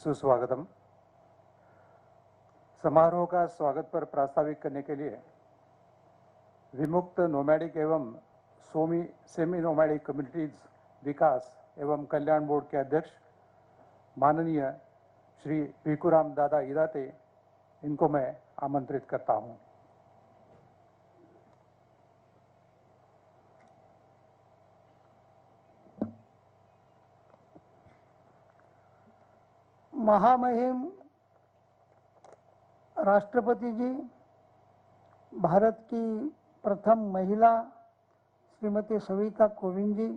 सुस्वागतम। समारोह का स्वागत पर प्रास्ताविक करने के लिए विमुक्त नोमैडिक एवं सेमी नोमैडिक कम्युनिटीज विकास एवं कल्याण बोर्ड के अध्यक्ष माननीय श्री भिखुराम दादा इदाते, इनको मैं आमंत्रित करता हूं। महामहिम राष्ट्रपति जी, भारत की प्रथम महिला श्रीमती सविता कोविंद जी,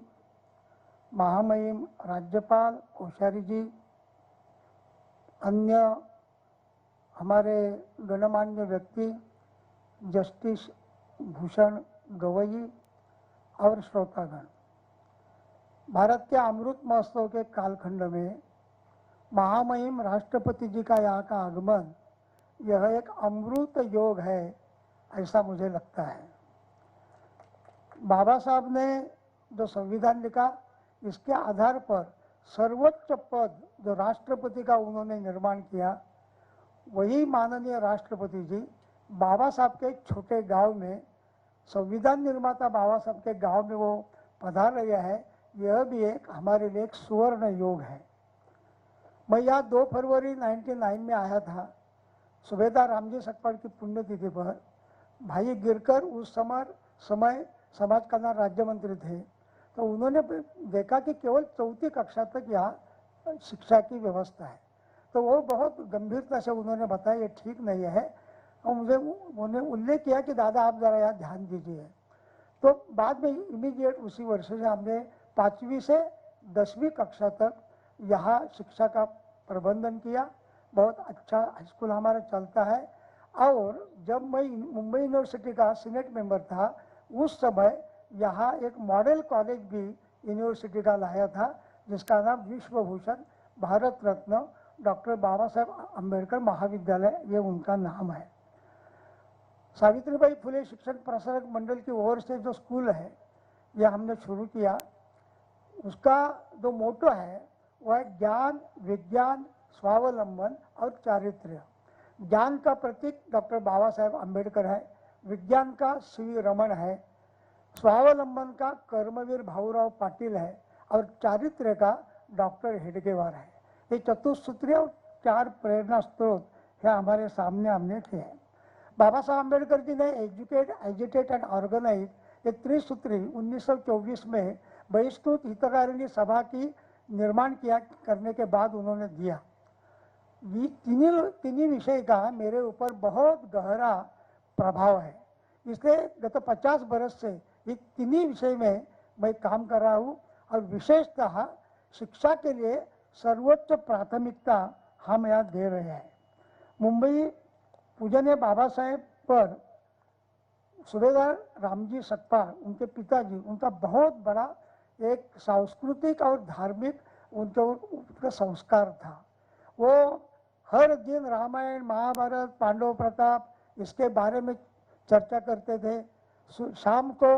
महामहिम राज्यपाल कोश्यारी जी, अन्य हमारे गणमान्य व्यक्ति जस्टिस भूषण गवई और श्रोतागण, भारत के अमृत महोत्सव के कालखंड में महामहिम राष्ट्रपति जी का यहाँ का आगमन यह एक अमृत योग है, ऐसा मुझे लगता है। बाबा साहब ने जो संविधान लिखा, इसके आधार पर सर्वोच्च पद जो राष्ट्रपति का उन्होंने निर्माण किया, वही माननीय राष्ट्रपति जी बाबा साहब के छोटे गांव में, संविधान निर्माता बाबा साहब के गांव में वो पधार रहे हैं। यह भी एक हमारे लिए एक सुवर्ण योग है। मैं यहाँ 2 फरवरी 1999 में आया था, सूबेदार रामजी सकपाल की पुण्यतिथि पर। भाई गिरकर उस समय समाज कल्याण राज्य मंत्री थे, तो उन्होंने देखा कि केवल 4वीं कक्षा तक यहाँ शिक्षा की व्यवस्था है, तो वो बहुत गंभीरता से उन्होंने बताया ये ठीक नहीं है, और मुझे उन्होंने उल्लेख किया कि दादा आप ज़रा यहाँ ध्यान दीजिए। तो बाद में इमीडिएट उसी वर्ष से हमने 5वीं से 10वीं कक्षा तक यहाँ शिक्षा का प्रबंधन किया। बहुत अच्छा स्कूल हमारा चलता है। और जब मैं मुंबई यूनिवर्सिटी का सीनेट मेंबर था, उस समय यहाँ एक मॉडल कॉलेज भी यूनिवर्सिटी का लाया था, जिसका नाम विश्व भूषण भारत रत्न डॉक्टर बाबा साहेब अम्बेडकर महाविद्यालय, ये उनका नाम है। सावित्रीबाई फुले शिक्षण प्रसारक मंडल की ओर से जो स्कूल है, यह हमने शुरू किया। उसका जो मोटो है वह ज्ञान, विज्ञान, स्वावलंबन और चारित्र्य। ज्ञान का प्रतीक डॉक्टर बाबा साहेब अम्बेडकर है, विज्ञान का CV रमन है, स्वावलंबन का कर्मवीर भाऊराव पाटिल है, और चारित्र्य का डॉक्टर हेडगेवार है। ये चतुसूत्री और 4 प्रेरणा स्रोत है हमारे सामने हमने थे। बाबा साहब अम्बेडकर जी ने एजुकेट, एजिटेट एंड ऑर्गेनाइज ये त्रिसूत्री 1924 में बहिष्कृत हितकारिणी सभा की निर्माण करने के बाद उन्होंने दिया। तीनों विषय का मेरे ऊपर बहुत गहरा प्रभाव है, इसलिए गत 50 बरस से ये तीनों विषय में मैं काम कर रहा हूँ। और विशेषतः शिक्षा के लिए सर्वोच्च प्राथमिकता हम यहाँ दे रहे हैं। मुंबई पूजनीय बाबा साहेब पर सूबेदार रामजी सकपाल, उनके पिताजी, उनका बहुत बड़ा एक सांस्कृतिक और धार्मिक उनका संस्कार था। वो हर दिन रामायण, महाभारत, पांडव प्रताप, इसके बारे में चर्चा करते थे। शाम को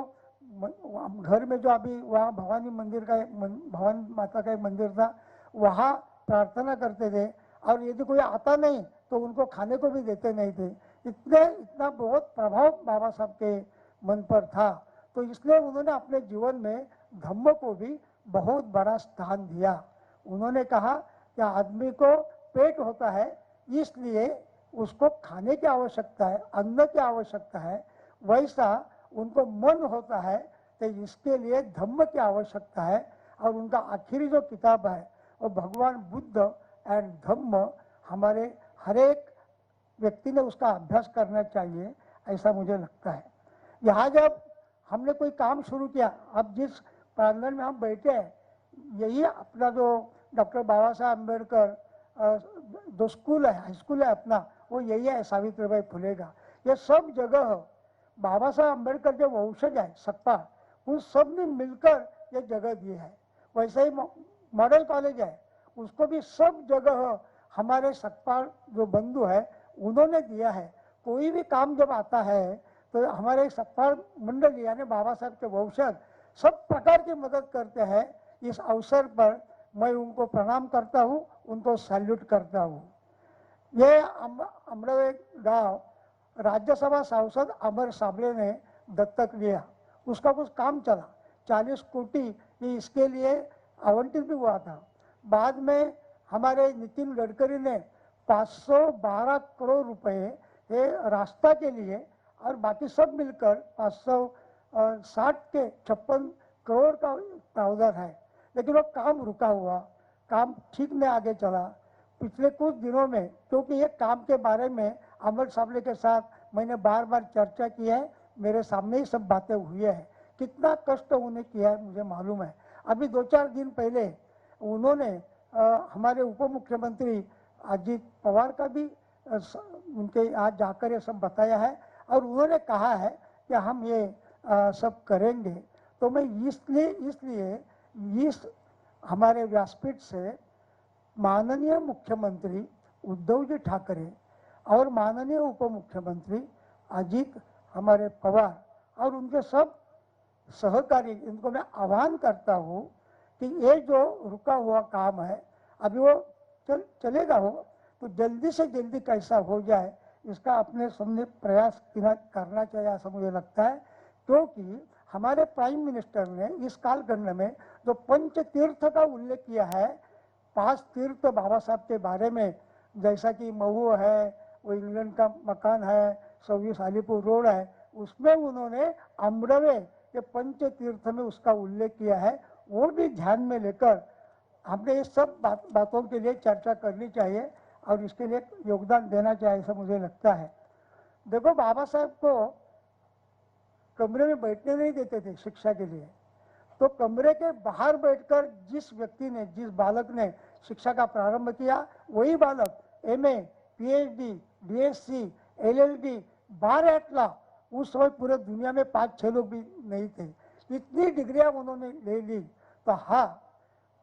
घर में जो अभी वहाँ भवानी माता का एक मंदिर था, वहाँ प्रार्थना करते थे, और यदि कोई आता नहीं तो उनको खाने को भी देते नहीं थे। इतना बहुत प्रभाव बाबा साहब के मन पर था। तो इसलिए उन्होंने अपने जीवन में धम्म को भी बहुत बड़ा स्थान दिया। उन्होंने कहा कि आदमी को पेट होता है, इसलिए उसको खाने की आवश्यकता है, अन्न की आवश्यकता है, वैसा उनको मन होता है तो इसके लिए धम्म की आवश्यकता है। और उनका आखिरी जो किताब है वो भगवान बुद्ध एंड धम्म, हमारे हर एक व्यक्ति ने उसका अभ्यास करना चाहिए, ऐसा मुझे लगता है। यहाँ जब हमने कोई काम शुरू किया, अब जिस प्रांगण में हम बैठे हैं, यही अपना जो डॉक्टर बाबा साहब अम्बेडकर जो स्कूल है, हाई स्कूल है अपना, वो यही है सावित्रीबाई फुले का। ये सब जगह बाबा साहब अम्बेडकर जो वंशज है सकपाल, उन सब ने मिलकर ये जगह दी है। वैसे ही मॉडल कॉलेज है, उसको भी सब जगह हमारे सकपाल जो बंधु है उन्होंने दिया है। कोई भी काम जब आता है तो हमारे सकपाल मंडल यानी बाबा साहब के वंशज सब प्रकार की मदद करते हैं। इस अवसर पर मैं उनको प्रणाम करता हूँ, उनको सैल्यूट करता हूँ। ये अमरवे गांव राज्यसभा सांसद अमर साबले ने दत्तक लिया। उसका कुछ काम चला, 40 कोटि ये इसके लिए आवंटित भी हुआ था। बाद में हमारे नितिन गडकरी ने 512 करोड़ रुपए ये रास्ता के लिए और बाकी सब मिलकर 560 के 56 करोड़ का प्रावधान है, लेकिन वो काम रुका हुआ, काम ठीक नहीं आगे चला। पिछले कुछ दिनों में, क्योंकि ये काम के बारे में अमर साबले के साथ मैंने बार बार चर्चा की है, मेरे सामने ही सब बातें हुई है, कितना कष्ट उन्हें किया है मुझे मालूम है। अभी 2-4 दिन पहले उन्होंने हमारे उप मुख्यमंत्री अजित पवार का भी उनके आज जाकर ये सब बताया है और उन्होंने कहा है कि हम ये सब करेंगे। तो मैं इसलिए इस हमारे व्यासपीठ से माननीय मुख्यमंत्री उद्धव जी ठाकरे और माननीय उप मुख्यमंत्री अजित हमारे पवार और उनके सब सहकारी, इनको मैं आह्वान करता हूँ कि ये जो रुका हुआ काम है अभी वो चलेगा हो, तो जल्दी से जल्दी कैसा हो जाए इसका अपने सामने प्रयास करना चाहिए, ऐसा मुझे लगता है। क्योंकि हमारे प्राइम मिनिस्टर ने इस कालखंड में जो पंच तीर्थ का उल्लेख किया है, 5 तीर्थ बाबा साहब के बारे में, जैसा कि महू है, वो इंग्लैंड का मकान है, 26 अलीपुर रोड है, उसमें उन्होंने अमरवे के पंच तीर्थ में उसका उल्लेख किया है। वो भी ध्यान में लेकर हमने ये सब बातों के लिए चर्चा करनी चाहिए और इसके लिए योगदान देना चाहिए, ऐसा मुझे लगता है। देखो, बाबा साहब को कमरे में बैठने नहीं देते थे शिक्षा के लिए, तो कमरे के बाहर बैठकर जिस व्यक्ति ने, जिस बालक ने शिक्षा का प्रारंभ किया, वही बालक एमए, पीएचडी, बीएससी, एलएलबी, बार एटला, उस समय पूरे दुनिया में 5-6 लोग भी नहीं थे, इतनी डिग्रियां उन्होंने ले ली। तो हाँ,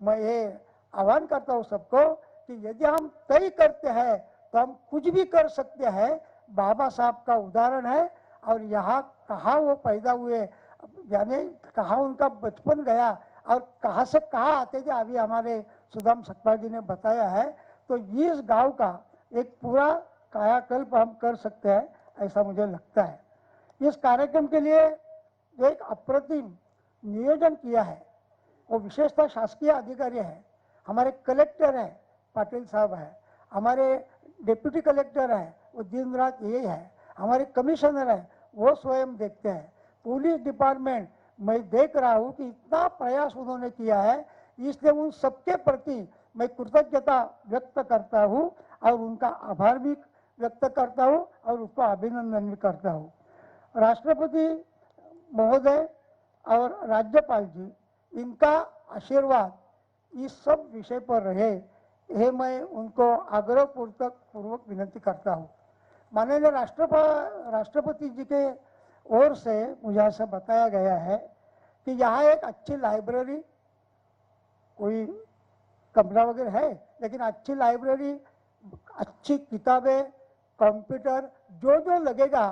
मैं ये आह्वान करता हूँ सबको कि यदि हम तय करते हैं तो हम कुछ भी कर सकते हैं। बाबा साहब का उदाहरण है और यहाँ कहाँ वो पैदा हुए, यानी कहाँ उनका बचपन गया और कहाँ से कहाँ आते थे, अभी हमारे सुदाम सकपाल जी ने बताया है। तो इस गांव का एक पूरा कायाकल्प हम कर सकते हैं, ऐसा मुझे लगता है। इस कार्यक्रम के लिए जो एक अप्रतिम नियोजन किया है, वो विशेषतः शासकीय अधिकारी है, हमारे कलेक्टर है पाटिल साहब है, हमारे डिप्टी कलेक्टर है, वो दिन रात यही है, हमारे कमिश्नर है, वो स्वयं देखते हैं, पुलिस डिपार्टमेंट, मैं देख रहा हूँ कि इतना प्रयास उन्होंने किया है, इसलिए उन सबके प्रति मैं कृतज्ञता व्यक्त करता हूँ और उनका आभार भी व्यक्त करता हूँ और उसको अभिनंदन भी करता हूँ। राष्ट्रपति महोदय और राज्यपाल जी, इनका आशीर्वाद इस सब विषय पर रहे, ये मैं उनको आग्रहपूर्वक विनती करता हूँ। माननीय राष्ट्रपति जी के ओर से मुझे ऐसा बताया गया है कि यहाँ एक अच्छी लाइब्रेरी, कोई कमरा वगैरह है, लेकिन अच्छी लाइब्रेरी, अच्छी किताबें, कंप्यूटर, जो लगेगा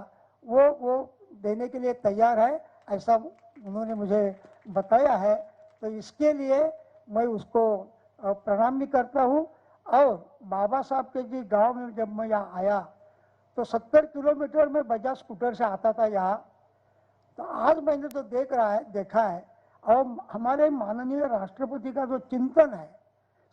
वो देने के लिए तैयार है, ऐसा उन्होंने मुझे बताया है। तो इसके लिए मैं उसको प्रणाम भी करता हूँ। और बाबा साहब के जी गांव में जब मैं यहाँ आया तो 70 किलोमीटर में बजाज स्कूटर से आता था यहाँ, तो आज मैंने तो देखा है और हमारे माननीय राष्ट्रपति का जो चिंतन है,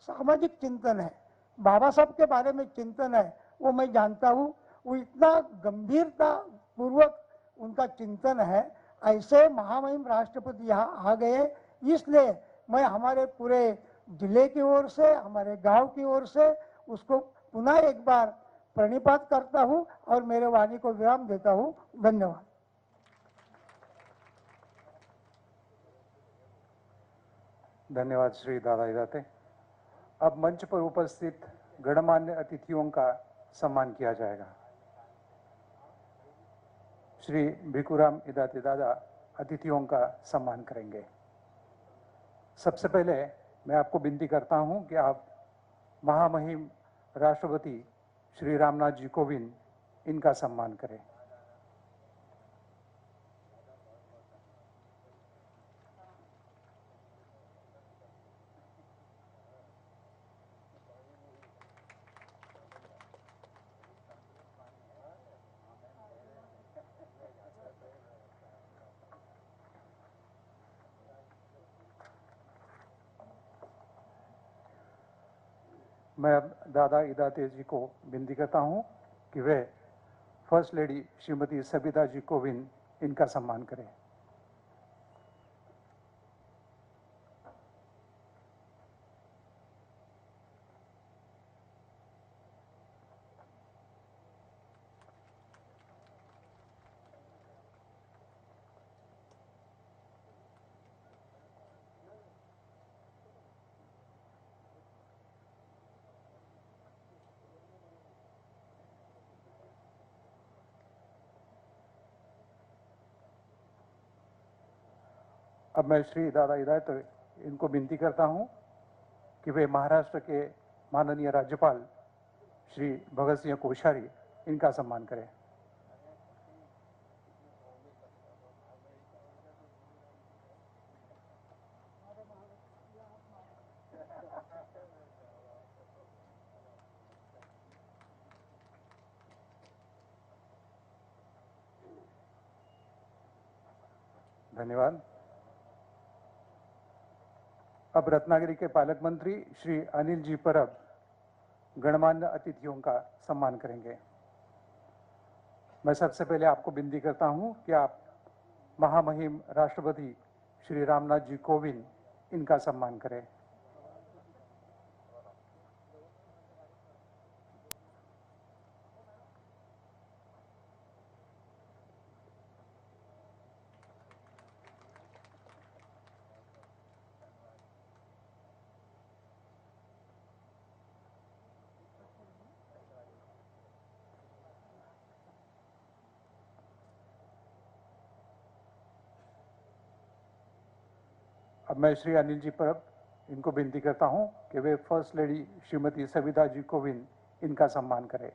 सामाजिक चिंतन है, बाबा साहब के बारे में चिंतन है, वो मैं जानता हूँ। वो इतना गंभीरता पूर्वक उनका चिंतन है। ऐसे महामहिम राष्ट्रपति यहाँ आ गए, इसलिए मैं हमारे पूरे जिले की ओर से, हमारे गांव की ओर से उसको पुनः एक बार प्रणिपात करता हूँ और मेरे वाणी को विराम देता हूँ। धन्यवाद। धन्यवाद श्री दादा दाते। अब मंच पर उपस्थित गणमान्य अतिथियों का सम्मान किया जाएगा। श्री भिखुराम इदाते दादा अतिथियों का सम्मान करेंगे। सबसे पहले मैं आपको विनती करता हूं कि आप महामहिम राष्ट्रपति श्री रामनाथ जी कोविंद, इनका सम्मान करें। मैं अब दादा इदाते जी को विनती करता हूं कि वे फर्स्ट लेडी श्रीमती सबिता जी कोविंद इनका सम्मान करें। अब मैं श्री दादा हिदायत इनको विनती करता हूं कि वे महाराष्ट्र के माननीय राज्यपाल श्री भगत सिंह कोश्यारी इनका सम्मान करें। धन्यवाद। अब रत्नागिरी के पालक मंत्री श्री अनिल जी परब गणमान्य अतिथियों का सम्मान करेंगे। मैं सबसे पहले आपको विनती करता हूं कि आप महामहिम राष्ट्रपति श्री रामनाथ जी कोविंद इनका सम्मान करें। अब मैं श्री अनिल जी परब इनको विनती करता हूं कि वे फर्स्ट लेडी श्रीमती सविता जी कोविंद इनका सम्मान करें।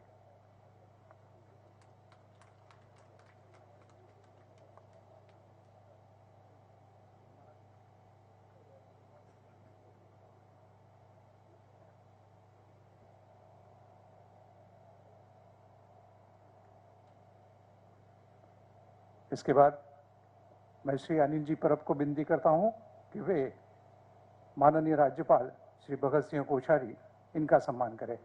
इसके बाद मैं श्री अनिल जी परब को विनती करता हूं कि वे माननीय राज्यपाल श्री भगत सिंह कोश्यारी इनका सम्मान करें।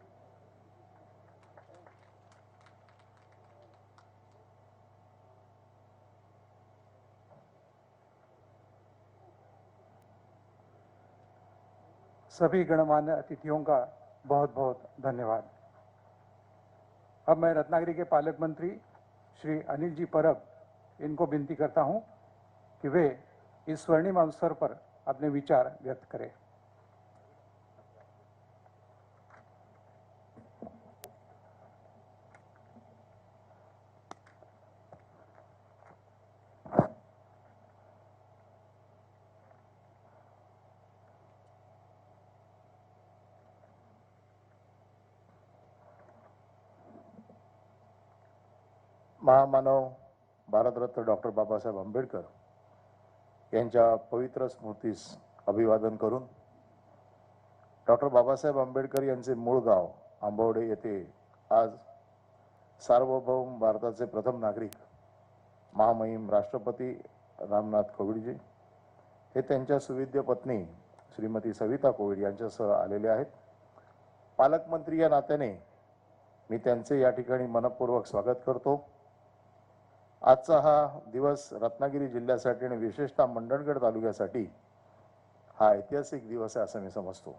सभी गणमान्य अतिथियों का बहुत बहुत धन्यवाद। अब मैं रत्नागिरी के पालक मंत्री श्री अनिल जी परब इनको विनती करता हूं कि वे इस स्वर्णिम अवसर पर अपने विचार व्यक्त करें। महामानव भारतरत्न डॉक्टर बाबासाहेब आंबेडकर यांच्या पवित्र स्मृतीस अभिवादन करून डॉक्टर बाबासाहेब आंबेडकर यांचे मूळ गाव आंबवडे येथे आज सार्वभौम भारताचे प्रथम नागरिक महामहिम राष्ट्रपती रामनाथ कोविंदजी हे त्यांच्या सुविद्य पत्नी श्रीमती सविता कोविंद यांच्यासह आलेले आहेत। पालकमंत्री या नात्याने मी त्यांचे या ठिकाणी मनपूर्वक स्वागत करतो। आजचा हा दिवस रत्नागिरी जिल्ह्यासाठी आणि विशेषतः मंडणगड तालुक्यासाठी हा ऐतिहासिक दिवस आहे असं मी समजतो।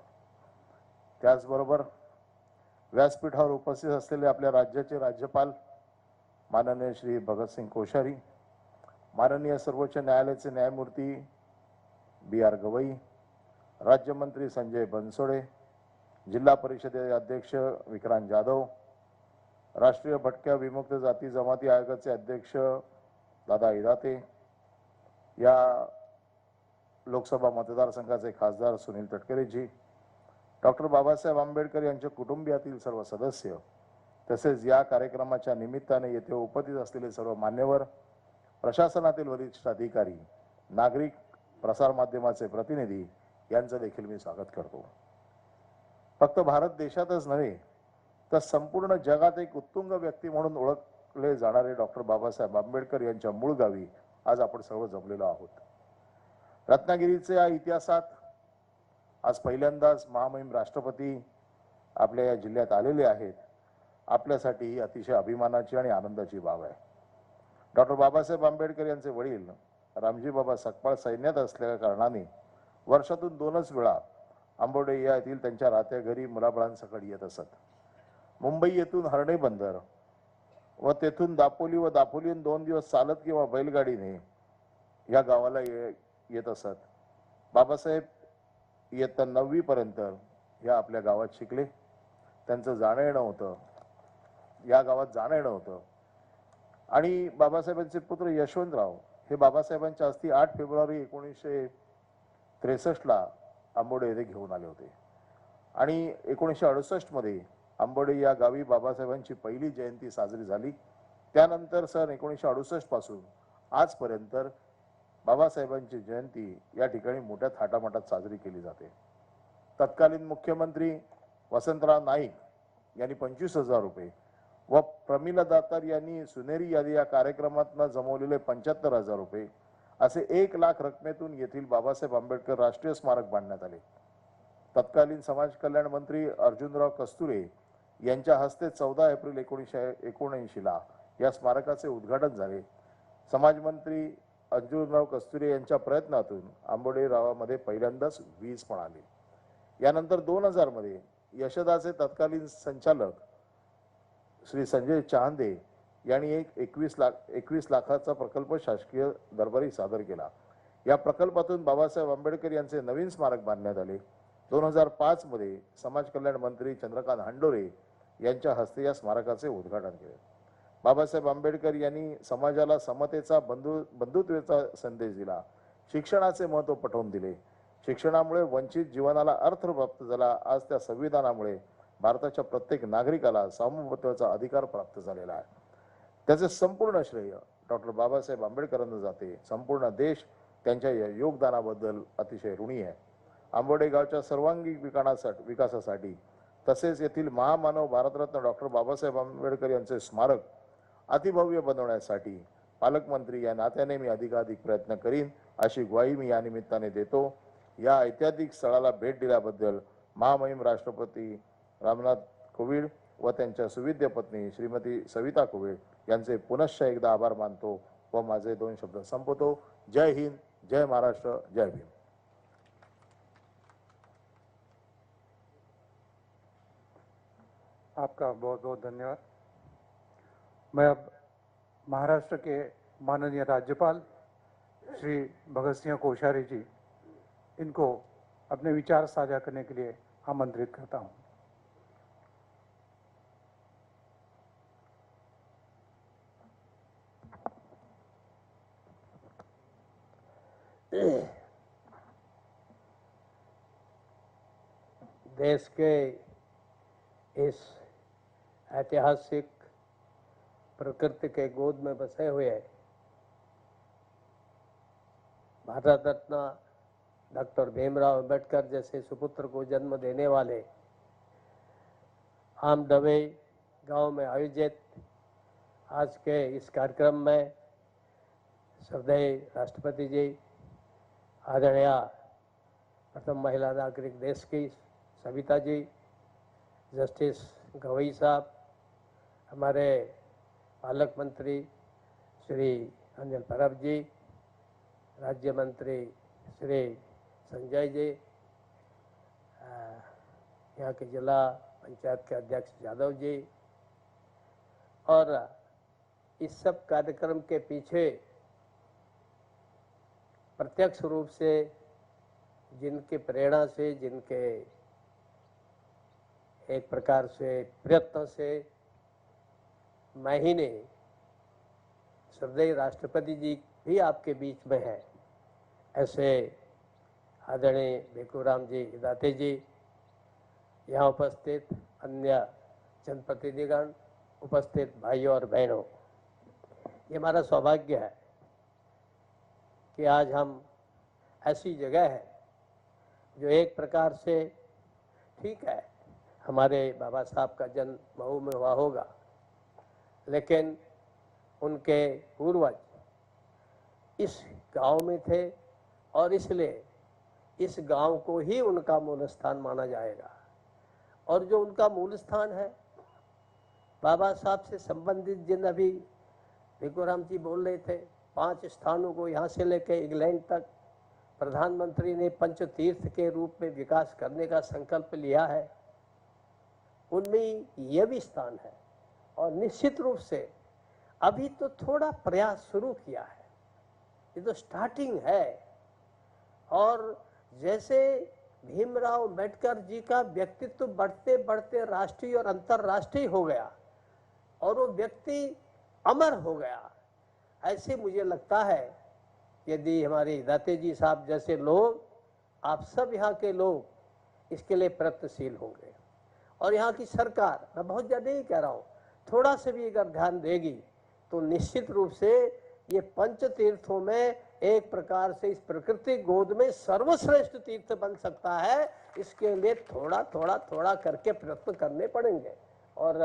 त्याचबरोबर व्यासपीठावर उपस्थित असलेले आपल्या राज्याचे राज्यपाल माननीय श्री भगतसिंग कोश्यारी, माननीय सर्वोच्च न्यायालयाचे न्यायमूर्ती BR गवई, राज्यमंत्री संजय बनसोडे, जिल्हा परिषदेचे अध्यक्ष विक्रांत जाधव, राष्ट्रीय भटक्या विमुक्त जाती जमाती आयोगाचे अध्यक्ष दादा इदाते, या लोकसभा मतदारसंघाचे खासदार सुनील तटकरेजी, डॉक्टर बाबासाहेब आंबेडकर यांच्या कुटुंबियातील सर्व सदस्य, तसेच या कार्यक्रमाच्या निमित्ताने येथे उपस्थित असलेले सर्व मान्यवर, प्रशासनातील वरिष्ठ अधिकारी, नागरिक, प्रसार माध्यमाचे प्रतिनिधी यांचं देखील मी स्वागत करतो। फक्त भारत देशातच नव्हे तर संपूर्ण जगात एक उत्तुंग व्यक्ती म्हणून ओळखले जाणारे डॉक्टर बाबासाहेब आंबेडकर यांच्या मूळ गावी आज आपण सर्व जमलेलो आहोत। रत्नागिरीच्या इतिहासात आज पहिल्यांदाच महामहिम राष्ट्रपती आपल्या या जिल्ह्यात आलेले आहेत, आपल्यासाठी ही अतिशय अभिमानाची आणि आनंदाची बाब आहे. डॉक्टर बाबासाहेब आंबेडकर यांचे वडील रामजी बाबा सकपाळ सैन्यात असलेल्या कारणाने वर्षातून 2च वेळा आंबोडे या येथील त्यांच्या राहत्या घरी मुलाबाळांसकट येत असत. मुंबई येथून हर्णे बंदर व तेथून दापोली व दापोलीहून 2 दिवस चालत किंवा बैलगाडीने या गावाला येत असत. बाबासाहेब इयत्ता 9वी पर्यंत या आपल्या गावात शिकले. त्यांचं जाणं येणं होतं, या गावात जाणं येणं होतं. आणि बाबासाहेबांचे पुत्र यशवंतराव हे बाबासाहेबांच्या हस्ती 8 फेब्रुवारी 1963 आंबोडे येथे घेऊन आले होते. आणि 1968 मध्ये आंबोडे या गावी बाबासाहेबांची पहिली जयंती साजरी झाली. त्यानंतर सन 1968 पासून आजपर्यंत बाबासाहेबांची जयंती या ठिकाणी मोठ्या थाटामाटात साजरी केली जाते. तत्कालीन मुख्यमंत्री वसंतराव नाईक यांनी 25,000 रुपये व प्रमिला दातार यांनी सुनेरी यादी या कार्यक्रमातून जमवलेले 75,000 रुपये असे 1 लाख रकमेतून येथील बाबासाहेब आंबेडकर राष्ट्रीय स्मारक बांधण्यात आले. तत्कालीन समाज कल्याण मंत्री अर्जुनराव कस्तुरे यांच्या हस्ते 14 एप्रिल 1979 या स्मारकाचे उद्घाटन झाले. समाज मंत्री अर्जुनराव कस्तुरे यांच्या प्रयत्नातून आंबोडे गावामध्ये पहिल्यांदाच वीज पण आली. यानंतर 2000 मध्ये यशदाचे तत्कालीन संचालक श्री संजय चांदे यांनी एक 21 लाखाचा प्रकल्प शासकीय दरबारी सादर केला. या प्रकल्पातून बाबासाहेब आंबेडकर यांचे नवीन स्मारक बांधण्यात आले. 2005 मध्ये समाज कल्याण मंत्री चंद्रकांत हंडोरे यांच्या हस्ते या स्मारकाचे उद्घाटन केले. बाबासाहेब आंबेडकर यांनी समाजाला समतेचा बंधुत्वाचा संदेश दिला. शिक्षणाचे महत्त्व पटवून दिले. शिक्षणामुळे वंचित जीवनाला अर्थ प्राप्त झाला. आज त्या संविधानामुळे भारताच्या प्रत्येक नागरिकाला सार्वभौमत्वाचा अधिकार प्राप्त झालेला आहे. त्याचे संपूर्ण श्रेय डॉक्टर बाबासाहेब आंबेडकरांना जाते. संपूर्ण देश त्यांच्या या योगदानाबद्दल अतिशय ऋणी आहे. आंबोडे गावच्या सर्वांगीण विकासासाठी तसेच येथील महामानव भारतरत्न डॉक्टर बाबासाहेब आंबेडकर यांचे स्मारक अतिभव्य बनवण्यासाठी पालकमंत्री या नात्याने मी अधिकाधिक प्रयत्न करीन अशी ग्वाही मी या निमित्ताने देतो. या ऐतिहासिक स्थळाला भेट दिल्याबद्दल महामहिम राष्ट्रपती रामनाथ कोविंद व त्यांच्या सुविद्य पत्नी श्रीमती सविता कोविंद यांचे पुनश्च एकदा आभार मानतो व माझे 2 शब्द संपवतो. जय हिंद, जय महाराष्ट्र, जय भीम. आपका बहुत बहुत धन्यवाद. मैं अब महाराष्ट्र के माननीय राज्यपाल श्री भगत सिंह कोश्यारी जी इनको अपने विचार साझा करने के लिए आमंत्रित करता हूं. देश के इस ऐतिहासिक प्रकृति के गोद में बसे हुए भारत रत्न डॉक्टर भीमराव अंबेडकर जैसे सुपुत्र को जन्म देने वाले आमडवे गांव में आयोजित आज के इस कार्यक्रम में श्रद्धेय राष्ट्रपति जी, आदरणीय प्रथम महिला नागरिक देश की सविता जी, जस्टिस गवई साहब, हमारे पालक मंत्री श्री अंजन परब जी, राज्य मंत्री श्री संजय जी, यहाँ के जिला पंचायत के अध्यक्ष यादव जी, और इस सब कार्यक्रम के पीछे प्रत्यक्ष रूप से जिनके प्रेरणा से, जिनके एक प्रकार से प्रयत्न से मैं ही नहीं, श्रद्धेय राष्ट्रपति जी भी आपके बीच में है। ऐसे आदरणीय भिखूराम जी दाते जी, यहाँ उपस्थित अन्य जनप्रतिनिधिगण, उपस्थित भाइयों और बहनों, ये हमारा सौभाग्य है कि आज हम ऐसी जगह है जो एक प्रकार से ठीक है हमारे बाबा साहब का जन्म मऊ में हुआ होगा, लेकिन उनके पूर्वज इस गांव में थे और इसलिए इस गांव को ही उनका मूल स्थान माना जाएगा। और जो उनका मूल स्थान है, बाबा साहब से संबंधित जिन अभी भिखुराम जी बोल रहे थे, 5 स्थानों को यहाँ से लेकर इंग्लैंड तक प्रधानमंत्री ने पंचतीर्थ के रूप में विकास करने का संकल्प लिया है, उनमें यह भी स्थान है। और निश्चित रूप से अभी तो थोड़ा प्रयास शुरू किया है, ये तो स्टार्टिंग है। और जैसे भीमराव अंबेडकर जी का व्यक्तित्व बढ़ते बढ़ते राष्ट्रीय और अंतर्राष्ट्रीय हो गया और वो व्यक्ति अमर हो गया, ऐसे मुझे लगता है यदि हमारे दाते जी साहब जैसे लोग, आप सब यहाँ के लोग इसके लिए प्रयत्नशील होंगे और यहाँ की सरकार, मैं बहुत ज़्यादा ही कह रहा हूँ, थोड़ा से भी अगर ध्यान देगी तो निश्चित रूप से ये पंच तीर्थों में एक प्रकार से इस प्रकृति गोद में सर्वश्रेष्ठ तीर्थ बन सकता है। इसके लिए थोड़ा थोड़ा थोड़ा करके प्रयत्न करने पड़ेंगे और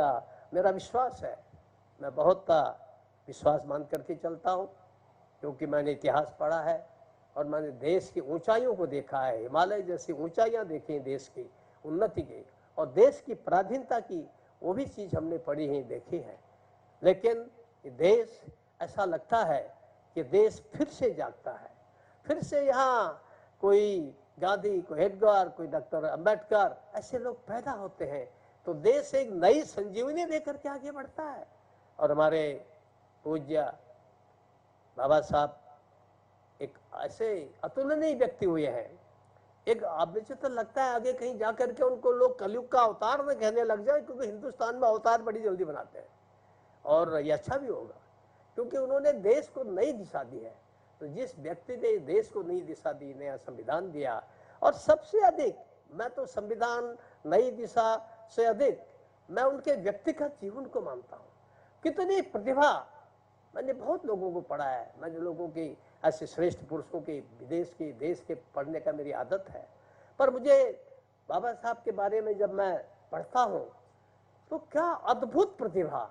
मेरा विश्वास है, मैं बहुत विश्वास मान करके चलता हूँ, क्योंकि मैंने इतिहास पढ़ा है और मैंने देश की ऊंचाइयों को देखा है, हिमालय जैसी ऊंचाइयाँ देखी हैं देश की उन्नति की, और देश की पराधीनता की वो भी चीज़ हमने पढ़ी है, देखी है। लेकिन ये देश, ऐसा लगता है कि देश फिर से जागता है, फिर से यहाँ कोई गांधी, कोई एडगर, कोई डॉक्टर अंबेडकर, ऐसे लोग पैदा होते हैं तो देश एक नई संजीवनी लेकर के आगे बढ़ता है। और हमारे पूज्य बाबा साहब एक ऐसे अतुलनीय व्यक्ति हुए हैं, एक आप मुझे तो लगता है आगे कहीं जाकर के उनको लोग कलयुग का अवतार न कहने लग जाए, क्योंकि हिंदुस्तान में अवतार बड़ी जल्दी बनाते हैं और ये अच्छा भी होगा, क्योंकि उन्होंने देश को नई दिशा दी है। तो जिस व्यक्ति ने देश को नई दिशा दी, नया संविधान दिया, और सबसे अधिक मैं तो संविधान नई दिशा से अधिक मैं उनके व्यक्तिगत जीवन को मानता हूँ। कितनी प्रतिभा, मैंने बहुत लोगों को पढ़ा है, मैंने लोगों की ऐसे श्रेष्ठ पुरुषों के विदेश के देश के पढ़ने का मेरी आदत है, पर मुझे बाबा साहब के बारे में जब मैं पढ़ता हूँ तो क्या अद्भुत प्रतिभा,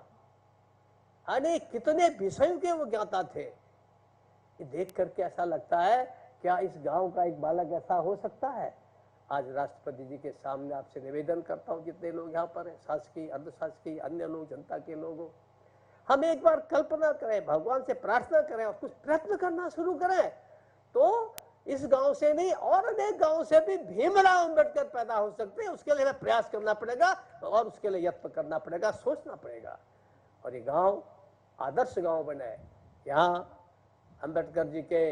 यानी कितने विषयों के वो ज्ञाता थे। ये देख करके ऐसा लगता है क्या इस गांव का एक बालक ऐसा हो सकता है। आज राष्ट्रपति जी के सामने आपसे निवेदन करता हूँ, जितने लोग यहाँ पर हैं, शासकीय, अर्धशासकीय, अन्य लोग, जनता के लोगों, हम एक बार कल्पना करें, भगवान से प्रार्थना करें और कुछ प्रयत्न करना शुरू करें तो इस गांव से नहीं और अनेक गांव से भी भीमराव अंबेडकर पैदा हो सकते हैं। उसके लिए हमें प्रयास करना पड़ेगा और उसके लिए यत्न करना पड़ेगा, सोचना पड़ेगा, और ये गांव आदर्श गांव बने। यहाँ अंबेडकर जी के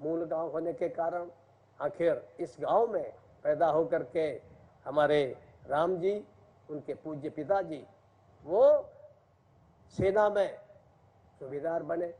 मूल गांव होने के कारण आखिर इस गांव में पैदा होकर के हमारे राम जी, उनके पूज्य पिताजी, वो सेना में सूबेदार बने।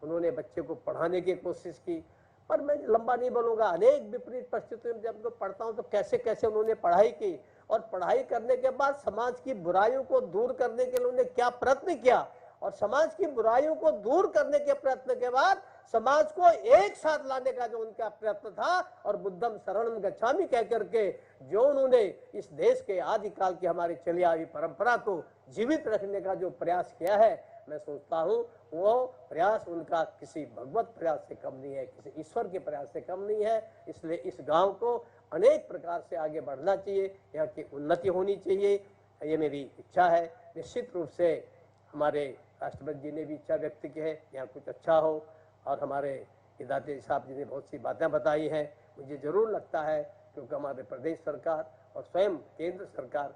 उन्होंने बच्चे को पढ़ाने की कोशिश की, पर मैं लंबा नहीं बोलूँगा, अनेक विपरीत परिस्थितियों में जब मैं पढ़ता हूँ तो कैसे कैसे उन्होंने पढ़ाई की, और पढ़ाई करने के बाद समाज की बुराइयों को दूर करने के लिए उन्होंने क्या प्रयत्न किया, और समाज की बुराइयों को दूर करने के प्रयत्न के बाद समाज को एक साथ लाने का जो उनका प्रयत्न था, और बुद्धम शरणम गच्छामि कह करके जो उन्होंने इस देश के आदिकाल की हमारी चली आई परंपरा को जीवित रखने का जो प्रयास किया है, मैं सोचता हूँ वो प्रयास उनका किसी भगवत प्रयास से कम नहीं है, किसी ईश्वर के प्रयास से कम नहीं है। इसलिए इस गांव को अनेक प्रकार से आगे बढ़ना चाहिए, यहाँ की उन्नति होनी चाहिए, ये मेरी इच्छा है। निश्चित रूप से हमारे राष्ट्रपति जी ने भी इच्छा व्यक्त की है यहाँ कुछ अच्छा हो, और हमारे दाते साहब जी ने बहुत सी बातें बताई हैं। मुझे जरूर लगता है, क्योंकि हमारे प्रदेश सरकार और स्वयं केंद्र सरकार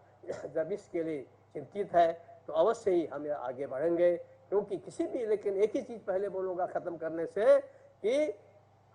जब इसके लिए चिंतित है तो अवश्य ही हम आगे बढ़ेंगे, क्योंकि किसी भी, लेकिन एक ही चीज़ पहले बोलूँगा ख़त्म करने से, कि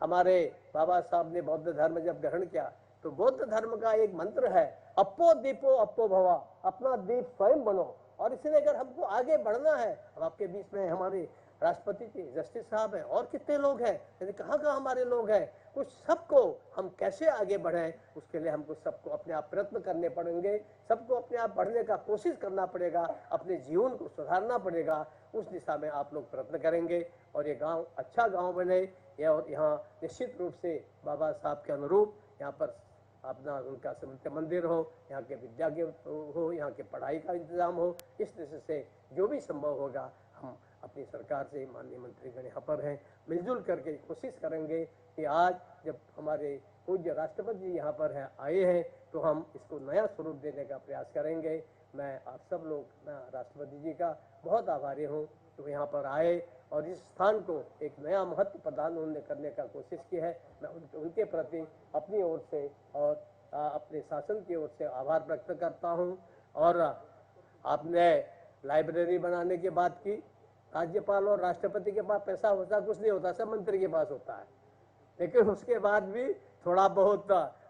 हमारे बाबा साहब ने बौद्ध धर्म जब ग्रहण किया तो बौद्ध धर्म का एक मंत्र है, अपो दीपो अपो भवा, अपना दीप स्वयं बनो। और इसलिए अगर हमको आगे बढ़ना है, अब आपके बीच में हमारे राष्ट्रपति जी, जस्टिस साहब हैं, और कितने लोग हैं, कहाँ कहाँ हमारे लोग हैं, कुछ सबको हम कैसे आगे बढ़ें, उसके लिए हमको सबको अपने आप प्रयत्न करने पड़ेंगे, सबको अपने आप बढ़ने का कोशिश करना पड़ेगा, अपने जीवन को सुधारना पड़ेगा। उस दिशा में आप लोग प्रयत्न करेंगे और ये गांव अच्छा गांव बने। और यहाँ निश्चित रूप से बाबा साहब के अनुरूप यहाँ पर अपना उनका समिति मंदिर हो, यहाँ के विद्या के हो, यहाँ के पढ़ाई का इंतजाम हो। इस तरह से जो भी संभव होगा हम अपनी सरकार से, माननीय मंत्रीगण यहाँ पर हैं, मिलजुल करके कोशिश करेंगे कि आज जब हमारे पूज्य राष्ट्रपति जी यहाँ पर हैं, आए हैं, तो हम इसको नया स्वरूप देने का प्रयास करेंगे। मैं आप सब लोग राष्ट्रपति जी का बहुत आभारी हूँ तो यहाँ पर आए और इस स्थान को एक नया महत्व प्रदान उन्होंने करने का कोशिश की है। मैं उनके प्रति अपनी ओर से और अपने शासन की ओर से आभार व्यक्त करता हूँ। और आपने लाइब्रेरी बनाने की बात की, राज्यपाल और राष्ट्रपति के पास पैसा होता कुछ नहीं होता, सब मंत्री के पास होता है, लेकिन उसके बाद भी थोड़ा बहुत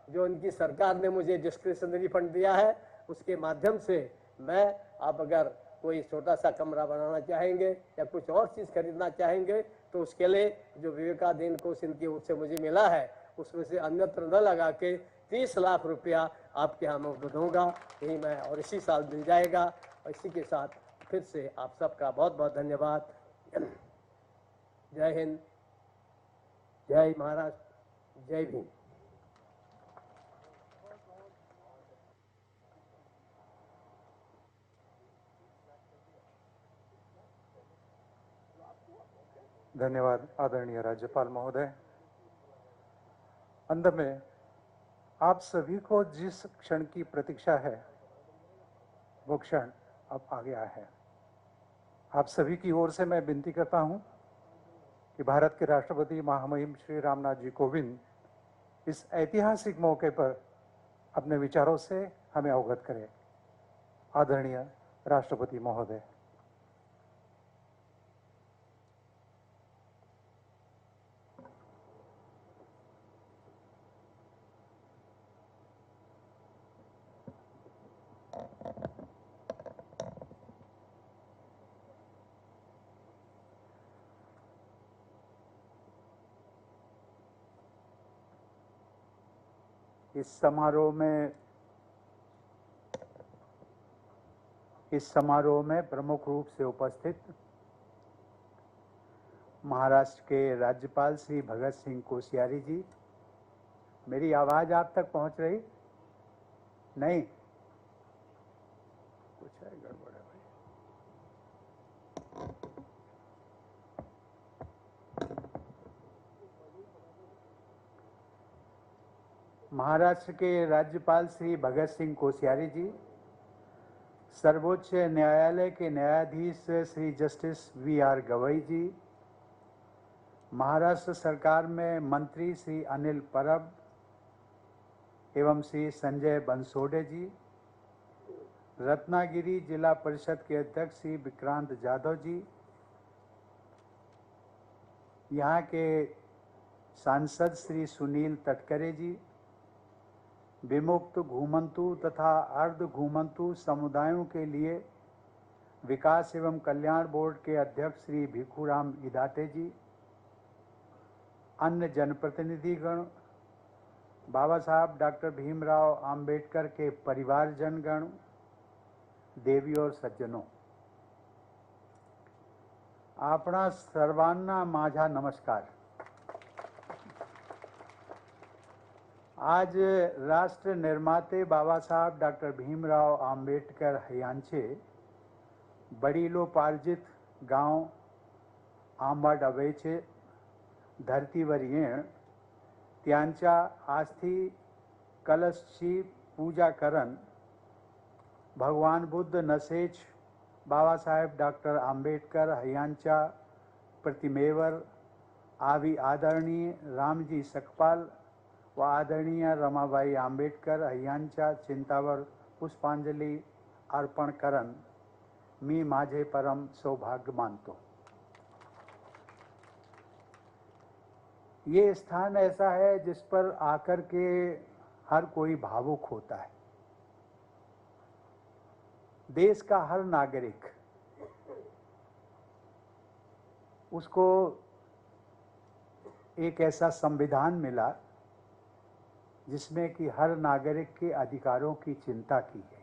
जो उनकी सरकार ने मुझे डिस्क्रिशनरी फंड दिया है उसके माध्यम से मैं, आप अगर कोई छोटा सा कमरा बनाना चाहेंगे या कुछ और चीज़ खरीदना चाहेंगे तो उसके लिए जो विवेकाधीन कोष इनकी ओर से मुझे मिला है उसमें से अन्यत्र न लगा के 30 लाख रुपया आपके यहाँ मैं दूंगा, यही मैं और इसी साल मिल जाएगा। और इसी के साथ फिर से आप सबका बहुत बहुत धन्यवाद। जय हिंद, जय महाराष्ट्र, जय भीम। धन्यवाद आदरणीय राज्यपाल महोदय। अंत में आप सभी को जिस क्षण की प्रतीक्षा है वो क्षण अब आ गया है। आप सभी की ओर से मैं विनती करता हूं कि भारत के राष्ट्रपति महामहिम श्री रामनाथ जी कोविंद इस ऐतिहासिक मौके पर अपने विचारों से हमें अवगत करें। आदरणीय राष्ट्रपति महोदय। इस समारोह में प्रमुख रूप से उपस्थित महाराष्ट्र के राज्यपाल श्री भगत सिंह कोश्यारी जी। मेरी आवाज आप तक पहुंच रही? नहीं, कुछ है गड़बड़ है भाई। महाराष्ट्र के राज्यपाल श्री भगत सिंह कोश्यारी जी, सर्वोच्च न्यायालय के न्यायाधीश श्री जस्टिस वी.आर. गवई जी, महाराष्ट्र सरकार में मंत्री श्री अनिल परब एवं श्री संजय बंसोड़े जी, रत्नागिरी जिला परिषद के अध्यक्ष श्री विक्रांत जाधव जी, यहाँ के सांसद श्री सुनील तटकरे जी, विमुक्त घूमंतु तथा अर्ध घूमंतु समुदायों के लिए विकास एवं कल्याण बोर्ड के अध्यक्ष श्री भिखुराम इदाते जी, अन्य जनप्रतिनिधिगण, बाबा साहब डॉक्टर भीमराव अंबेडकर के परिवारजनगण, देवी और सज्जनों, आपणा सर्वांना माझा नमस्कार। आज राष्ट्र निर्माते बाबासाहेब डॉक्टर भीमराव आंबेडकर यांचे वडिलोपार्जित गांव आंबाडवेचे धर्तीवर येण, त्यांच्या अस्थी कलशची पूजा करण, भगवान बुद्ध नसेच बाबासाहेब डॉक्टर आंबेडकर यांच्या प्रतिमेवर आवी आदरणीय रामजी सकपाल व आदरणीय रमाबाई आंबेडकर यांच्या चिंतावर पुष्पांजली अर्पण करण मी माझे परम सौभाग्य मानतो। ये स्थान ऐसा है जिस पर आकर के हर कोई भावुक होता है। देश का हर नागरिक, उसको एक ऐसा संविधान मिला जिसमें कि हर नागरिक के अधिकारों की चिंता की है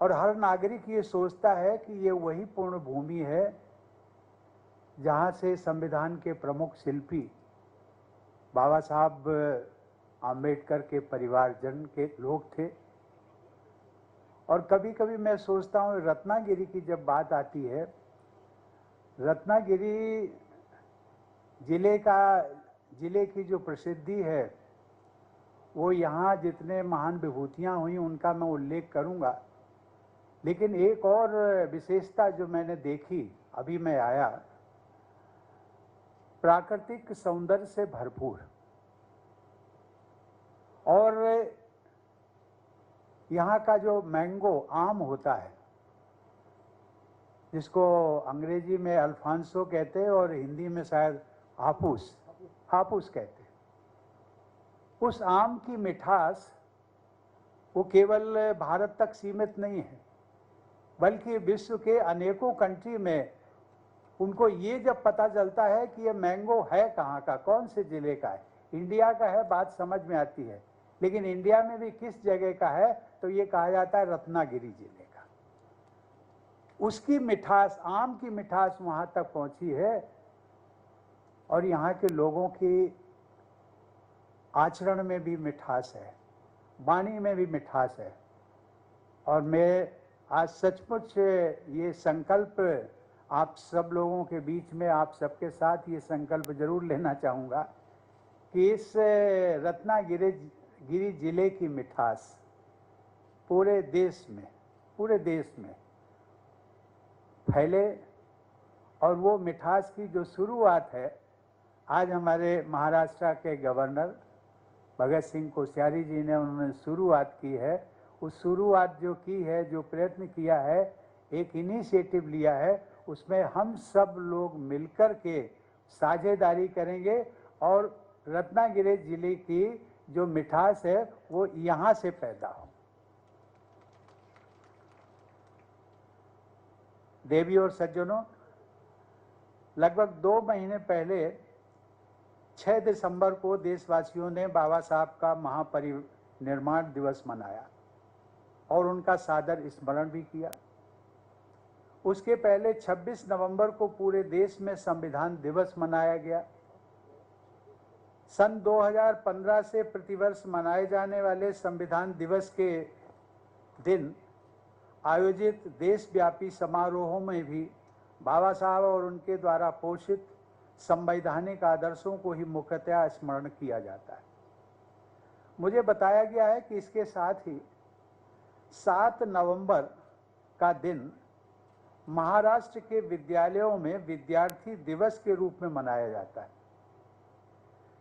और हर नागरिक ये सोचता है कि ये वही पूर्ण भूमि है जहां से संविधान के प्रमुख शिल्पी बाबा साहब आंबेडकर के परिवारजन के लोग थे। और कभी कभी मैं सोचता हूँ रत्नागिरी की जब बात आती है, रत्नागिरी जिले की जो प्रसिद्धि है वो यहाँ जितने महान विभूतियाँ हुई उनका मैं उल्लेख करूँगा, लेकिन एक और विशेषता जो मैंने देखी अभी मैं आया, प्राकृतिक सौंदर्य से भरपूर, और यहाँ का जो मैंगो आम होता है, जिसको अंग्रेजी में अल्फांसो कहते हैं और हिंदी में शायद हापूस कहते हैं, उस आम की मिठास वो केवल भारत तक सीमित नहीं है, बल्कि विश्व के अनेकों कंट्री में उनको ये जब पता चलता है कि ये मैंगो है कहाँ का, कौन से जिले का है, इंडिया का है, बात समझ में आती है, लेकिन इंडिया में भी किस जगह का है, तो ये कहा जाता है रत्नागिरी जिले का। उसकी मिठास, आम की मिठास वहाँ तक पहुँची है, और यहाँ के लोगों की आचरण में भी मिठास है, वाणी में भी मिठास है। और मैं आज सचमुच ये संकल्प आप सब लोगों के बीच में, आप सबके साथ ये संकल्प जरूर लेना चाहूँगा कि इस रत्नागिरी जिले की मिठास पूरे देश में फैले, और वो मिठास की जो शुरुआत है, आज हमारे महाराष्ट्र के गवर्नर भगत सिंह कोश्यारी जी ने उन्होंने शुरुआत की है। उस शुरुआत जो की है, जो प्रयत्न किया है, एक इनिशिएटिव लिया है, उसमें हम सब लोग मिलकर के साझेदारी करेंगे और रत्नागिरी जिले की जो मिठास है वो यहाँ से पैदा हो। देवी और सज्जनों, लगभग 2 महीने पहले 6 दिसंबर को देशवासियों ने बाबा साहब का महापरिनिर्वाण दिवस मनाया और उनका सादर स्मरण भी किया। उसके पहले 26 नवंबर को पूरे देश में संविधान दिवस मनाया गया। सन 2015 से प्रतिवर्ष मनाए जाने वाले संविधान दिवस के दिन आयोजित देशव्यापी समारोहों में भी बाबा साहब और उनके द्वारा पोषित संवैधानिक आदर्शों को ही मुख्यतः स्मरण किया जाता है। मुझे बताया गया है कि इसके साथ ही 7 नवंबर का दिन महाराष्ट्र के विद्यालयों में विद्यार्थी दिवस के रूप में मनाया जाता है।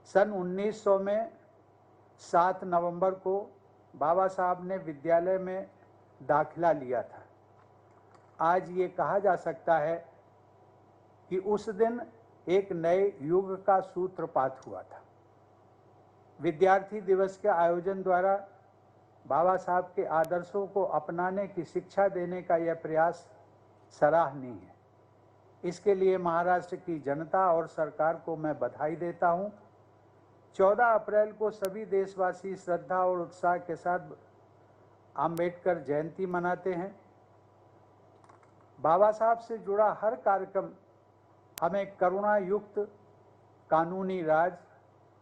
सन 1900 में 7 नवंबर को बाबा साहब ने विद्यालय में दाखिला लिया था। आज ये कहा जा सकता है कि उस दिन एक नए युग का सूत्रपात हुआ था। विद्यार्थी दिवस के आयोजन द्वारा बाबा साहब के आदर्शों को अपनाने की शिक्षा देने का यह प्रयास सराहनीय है। इसके लिए महाराष्ट्र की जनता और सरकार को मैं बधाई देता हूं। 14 अप्रैल को सभी देशवासी श्रद्धा और उत्साह के साथ आम्बेडकर जयंती मनाते हैं। बाबा साहब से जुड़ा हर कार्यक्रम हमें करुणा युक्त कानूनी राज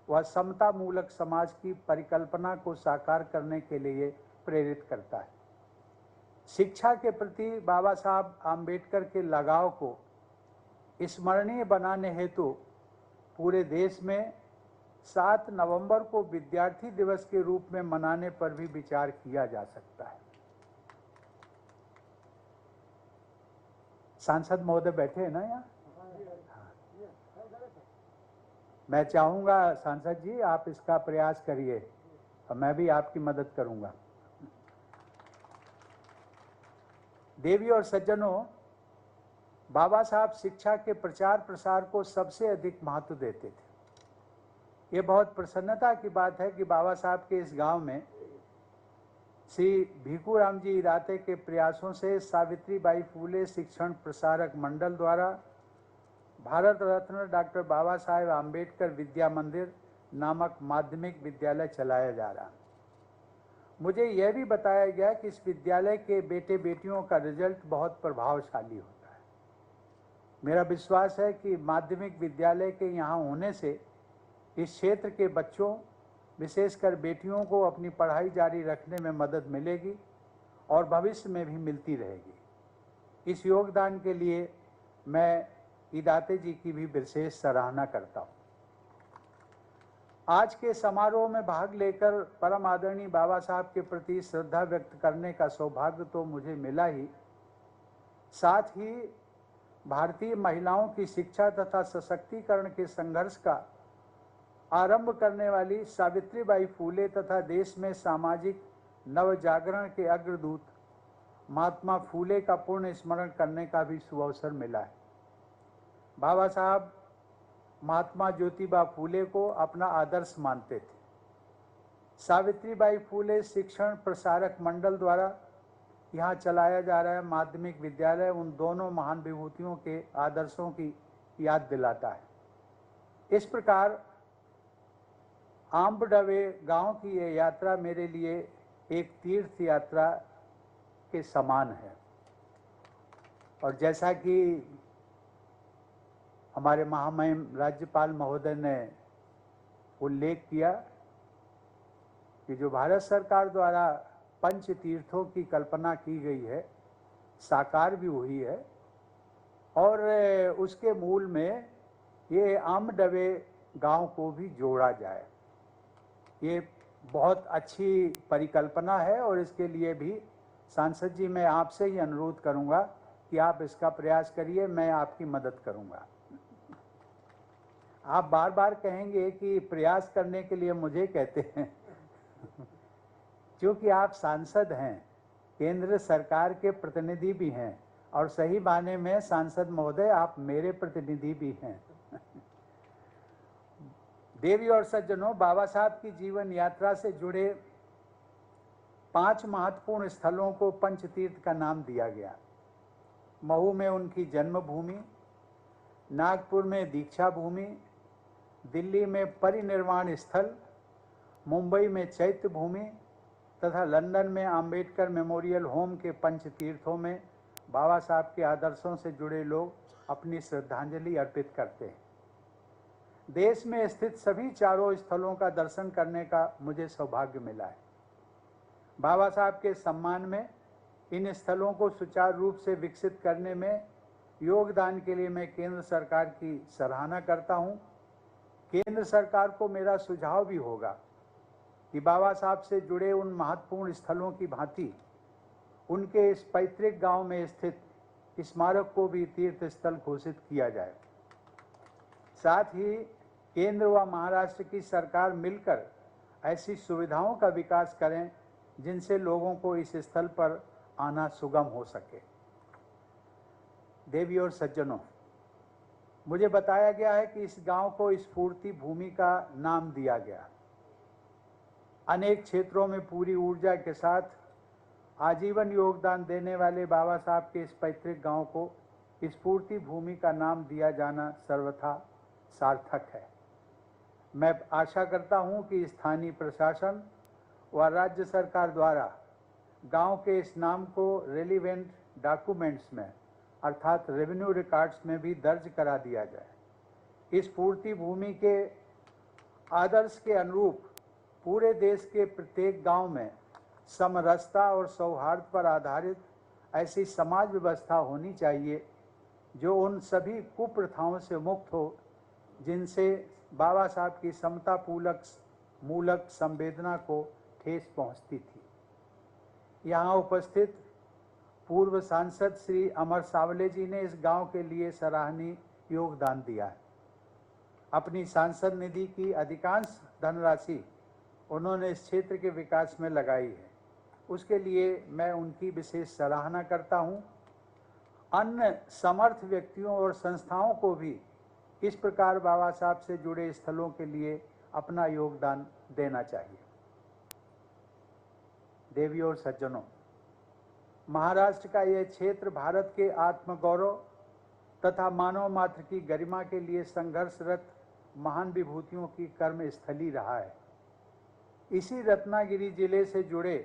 व समता मूलक समाज की परिकल्पना को साकार करने के लिए प्रेरित करता है। शिक्षा के प्रति बाबा साहब आम्बेडकर के लगाव को स्मरणीय बनाने हेतु पूरे देश में 7 नवंबर को विद्यार्थी दिवस के रूप में मनाने पर भी विचार किया जा सकता है। सांसद महोदय बैठे हैं ना यहाँ? मैं चाहूंगा सांसद जी आप इसका प्रयास करिए और मैं भी आपकी मदद करूंगा। देवी और सज्जनों, बाबा साहब शिक्षा के प्रचार प्रसार को सबसे अधिक महत्व देते थे। ये बहुत प्रसन्नता की बात है कि बाबा साहब के इस गांव में श्री भीखूराम जी इराते के प्रयासों से सावित्रीबाई फूले शिक्षण प्रसारक मंडल द्वारा भारत रत्न डॉक्टर बाबा साहेब आम्बेडकर विद्या मंदिर नामक माध्यमिक विद्यालय चलाया जा रहा है। मुझे यह भी बताया गया कि इस विद्यालय के बेटे बेटियों का रिजल्ट बहुत प्रभावशाली होता है। मेरा विश्वास है कि माध्यमिक विद्यालय के यहाँ होने से इस क्षेत्र के बच्चों, विशेषकर बेटियों को अपनी पढ़ाई जारी रखने में मदद मिलेगी और भविष्य में भी मिलती रहेगी। इस योगदान के लिए मैं इदाते जी की भी विशेष सराहना करता हूँ। आज के समारोह में भाग लेकर परम आदरणीय बाबा साहब के प्रति श्रद्धा व्यक्त करने का सौभाग्य तो मुझे मिला ही, साथ ही भारतीय महिलाओं की शिक्षा तथा सशक्तिकरण के संघर्ष का आरंभ करने वाली सावित्रीबाई फूले तथा देश में सामाजिक नवजागरण के अग्रदूत महात्मा फूले का पूर्ण स्मरण करने का भी सुअवसर मिला है। बाबा साहब महात्मा ज्योतिबा फूले को अपना आदर्श मानते थे। सावित्रीबाई फूले शिक्षण प्रसारक मंडल द्वारा यहाँ चलाया जा रहा है माध्यमिक विद्यालय उन दोनों महान विभूतियों के आदर्शों की याद दिलाता है। इस प्रकार आम्बडवे गांव की ये यात्रा मेरे लिए एक तीर्थ यात्रा के समान है। और जैसा कि हमारे महामहिम राज्यपाल महोदय ने उल्लेख किया कि जो भारत सरकार द्वारा पंच तीर्थों की कल्पना की गई है, साकार भी हुई है, और उसके मूल में ये आम्बडवे गांव को भी जोड़ा जाए। ये बहुत अच्छी परिकल्पना है और इसके लिए भी सांसद जी मैं आपसे ही अनुरोध करूंगा कि आप इसका प्रयास करिए, मैं आपकी मदद करूंगा। आप बार बार कहेंगे कि प्रयास करने के लिए मुझे कहते हैं क्योंकि आप सांसद हैं, केंद्र सरकार के प्रतिनिधि भी हैं और सही मायने में सांसद महोदय आप मेरे प्रतिनिधि भी हैं। देवी और सज्जनों, बाबा साहब की जीवन यात्रा से जुड़े 5 महत्वपूर्ण स्थलों को पंचतीर्थ का नाम दिया गया। महू में उनकी जन्मभूमि, नागपुर में दीक्षा भूमि, दिल्ली में परिनिर्वाण स्थल, मुंबई में चैत्य भूमि तथा लंदन में अंबेडकर मेमोरियल होम के पंचतीर्थों में बाबा साहब के आदर्शों से जुड़े लोग अपनी श्रद्धांजलि अर्पित करते हैं। देश में स्थित सभी चारों स्थलों का दर्शन करने का मुझे सौभाग्य मिला है। बाबा साहब के सम्मान में इन स्थलों को सुचारू रूप से विकसित करने में योगदान के लिए मैं केंद्र सरकार की सराहना करता हूं। केंद्र सरकार को मेरा सुझाव भी होगा कि बाबा साहब से जुड़े उन महत्वपूर्ण स्थलों की भांति उनके इस पैतृक गांव में स्थित स्मारक को भी तीर्थ स्थल घोषित किया जाए। साथ ही केंद्र व महाराष्ट्र की सरकार मिलकर ऐसी सुविधाओं का विकास करें जिनसे लोगों को इस स्थल पर आना सुगम हो सके। देवी और सज्जनों, मुझे बताया गया है कि इस गांव को स्फूर्ति भूमि का नाम दिया गया। अनेक क्षेत्रों में पूरी ऊर्जा के साथ आजीवन योगदान देने वाले बाबा साहब के इस पैतृक गांव को स्फूर्ति भूमि का नाम दिया जाना सर्वथा सार्थक है। मैं आशा करता हूं कि स्थानीय प्रशासन व राज्य सरकार द्वारा गांव के इस नाम को रेलिवेंट डॉक्यूमेंट्स में अर्थात रेवेन्यू रिकॉर्ड्स में भी दर्ज करा दिया जाए। इस स्फूर्ति भूमि के आदर्श के अनुरूप पूरे देश के प्रत्येक गांव में समरसता और सौहार्द पर आधारित ऐसी समाज व्यवस्था होनी चाहिए जो उन सभी कुप्रथाओं से मुक्त हो जिनसे बाबा साहब की समता मूलक संवेदना को ठेस पहुंचती थी। यहाँ उपस्थित पूर्व सांसद श्री अमर सावले जी ने इस गांव के लिए सराहनीय योगदान दिया है। अपनी सांसद निधि की अधिकांश धनराशि उन्होंने इस क्षेत्र के विकास में लगाई है, उसके लिए मैं उनकी विशेष सराहना करता हूं। अन्य समर्थ व्यक्तियों और संस्थाओं को भी इस प्रकार बाबा साहब से जुड़े स्थलों के लिए अपना योगदान देना चाहिए। देवी और सज्जनों, महाराष्ट्र का यह क्षेत्र भारत के आत्मगौरव तथा मानव मात्र की गरिमा के लिए संघर्षरत महान विभूतियों की कर्म स्थली रहा है। इसी रत्नागिरी जिले से जुड़े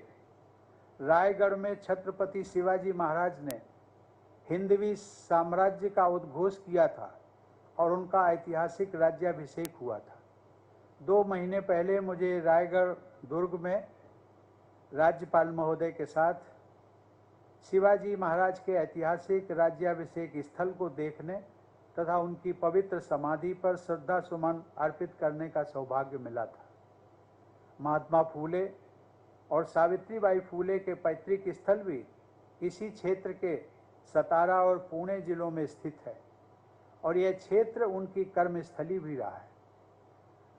रायगढ़ में छत्रपति शिवाजी महाराज ने हिंदवी साम्राज्य का उद्घोष किया था और उनका ऐतिहासिक राज्याभिषेक हुआ था। 2 महीने पहले मुझे रायगढ़ दुर्ग में राज्यपाल महोदय के साथ शिवाजी महाराज के ऐतिहासिक राज्याभिषेक स्थल को देखने तथा उनकी पवित्र समाधि पर श्रद्धा सुमन अर्पित करने का सौभाग्य मिला था। महात्मा फूले और सावित्रीबाई फूले के पैतृक स्थल भी इसी क्षेत्र के सतारा और पुणे जिलों में स्थित है और यह क्षेत्र उनकी कर्मस्थली भी रहा है।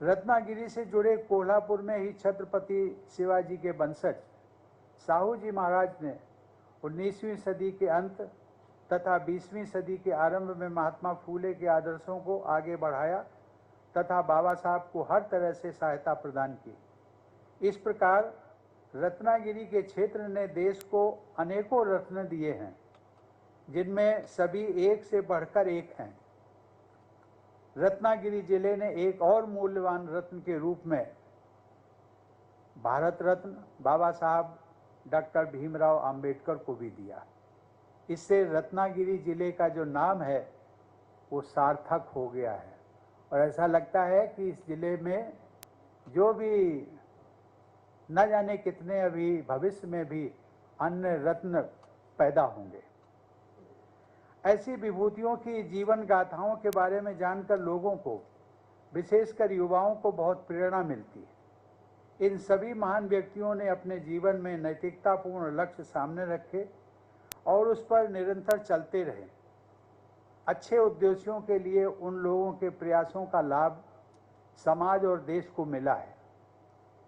रत्नागिरी से जुड़े कोल्हापुर में ही छत्रपति शिवाजी के वंशज साहू जी महाराज ने 19वीं सदी के अंत तथा 20वीं सदी के आरंभ में महात्मा फूले के आदर्शों को आगे बढ़ाया तथा बाबा साहब को हर तरह से सहायता प्रदान की। इस प्रकार रत्नागिरी के क्षेत्र ने देश को अनेकों रत्न दिए हैं, जिनमें सभी एक से बढ़कर एक हैं। रत्नागिरी जिले ने एक और मूल्यवान रत्न के रूप में भारत रत्न बाबा साहब डॉक्टर भीमराव अंबेडकर को भी दिया। इससे रत्नागिरी जिले का जो नाम है वो सार्थक हो गया है और ऐसा लगता है कि इस जिले में जो भी न जाने कितने अभी भविष्य में भी अन्य रत्न पैदा होंगे। ऐसी विभूतियों की जीवन गाथाओं के बारे में जानकर लोगों को, विशेषकर युवाओं को बहुत प्रेरणा मिलती है। इन सभी महान व्यक्तियों ने अपने जीवन में नैतिकतापूर्ण लक्ष्य सामने रखे और उस पर निरंतर चलते रहे। अच्छे उद्देश्यों के लिए उन लोगों के प्रयासों का लाभ समाज और देश को मिला है।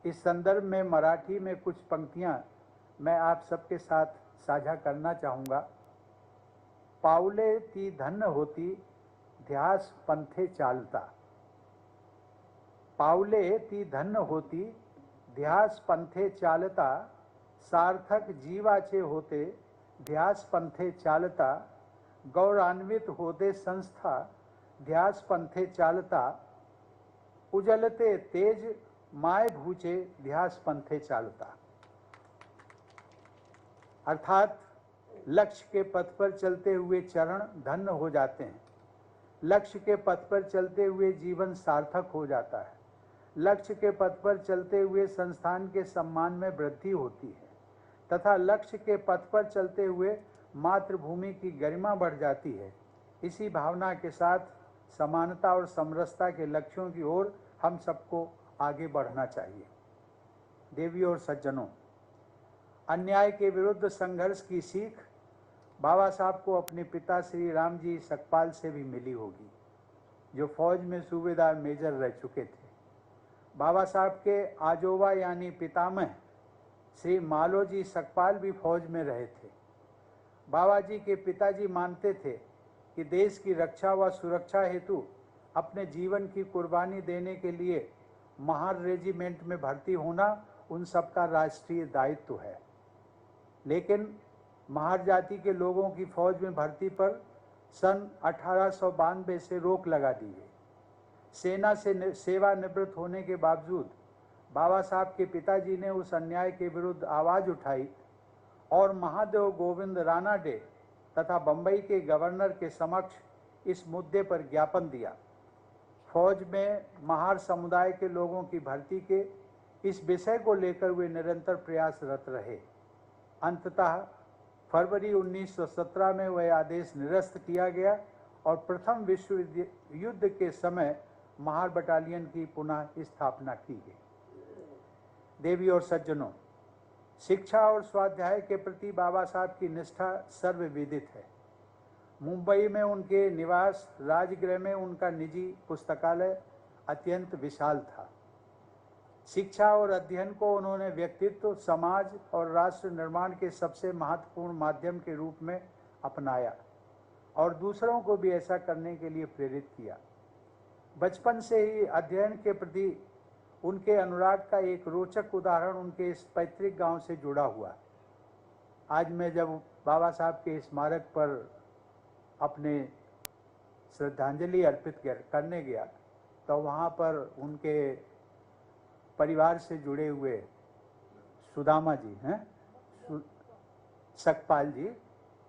इस संदर्भ में मराठी में कुछ पंक्तियां मैं आप सबके साथ साझा करना चाहूँगा। पावले ती धन्य होती ध्यास पंथे चालता। पावले ती धन्य होती ध्यास पंथे चालता, सार्थक जीवाचे होते ध्यास पंथे चालता, गौरवान्वित होते संस्था ध्यास पंथे चालता, उजलते तेज माय भूचे ध्यास पंथे चालता। अर्थात लक्ष्य के पथ पर चलते हुए चरण धन्य हो जाते हैं। लक्ष्य के पथ पर चलते हुए जीवन सार्थक हो जाता है। लक्ष्य के पथ पर चलते हुए संस्थान के सम्मान में वृद्धि होती है तथा लक्ष्य के पथ पर चलते हुए मातृभूमि की गरिमा बढ़ जाती है। इसी भावना के साथ समानता और समरसता के लक्ष्यों की ओर हम सबको आगे बढ़ना चाहिए। देवियों और सज्जनों, अन्याय के विरुद्ध संघर्ष की सीख बाबा साहब को अपने पिता श्री राम जी सकपाल से भी मिली होगी, जो फौज में सूबेदार मेजर रह चुके थे। बाबा साहब के आजोबा यानी पितामह श्री मालोजी सकपाल भी फौज में रहे थे। बाबा जी के पिताजी मानते थे कि देश की रक्षा व सुरक्षा हेतु अपने जीवन की कुर्बानी देने के लिए महार रेजिमेंट में भर्ती होना उन सबका राष्ट्रीय दायित्व है। लेकिन महार जाति के लोगों की फौज में भर्ती पर सन 1892 से रोक लगा दी गई। सेना से सेवानिवृत्त होने के बावजूद बाबा साहब के पिताजी ने उस अन्याय के विरुद्ध आवाज़ उठाई और महादेव गोविंद रानाडे तथा बंबई के गवर्नर के समक्ष इस मुद्दे पर ज्ञापन दिया। फौज में महार समुदाय के लोगों की भर्ती के इस विषय को लेकर वे निरंतर प्रयासरत रहे। अंततः फरवरी 1917 में वह आदेश निरस्त किया गया और प्रथम विश्व युद्ध के समय महार बटालियन की पुनः स्थापना की गई। देवी और सज्जनों, शिक्षा और स्वाध्याय के प्रति बाबा साहब की निष्ठा सर्वविदित है। मुंबई में उनके निवास राजगृह में उनका निजी पुस्तकालय अत्यंत विशाल था। शिक्षा और अध्ययन को उन्होंने व्यक्तित्व, समाज और राष्ट्र निर्माण के सबसे महत्वपूर्ण माध्यम के रूप में अपनाया और दूसरों को भी ऐसा करने के लिए प्रेरित किया। बचपन से ही अध्ययन के प्रति उनके अनुराग का एक रोचक उदाहरण उनके इस पैतृक गांव से जुड़ा हुआ। आज मैं जब बाबा साहब के स्मारक पर अपने श्रद्धांजलि अर्पित करने गया तो वहाँ पर उनके परिवार से जुड़े हुए सुदामा जी हैं, सकपाल जी,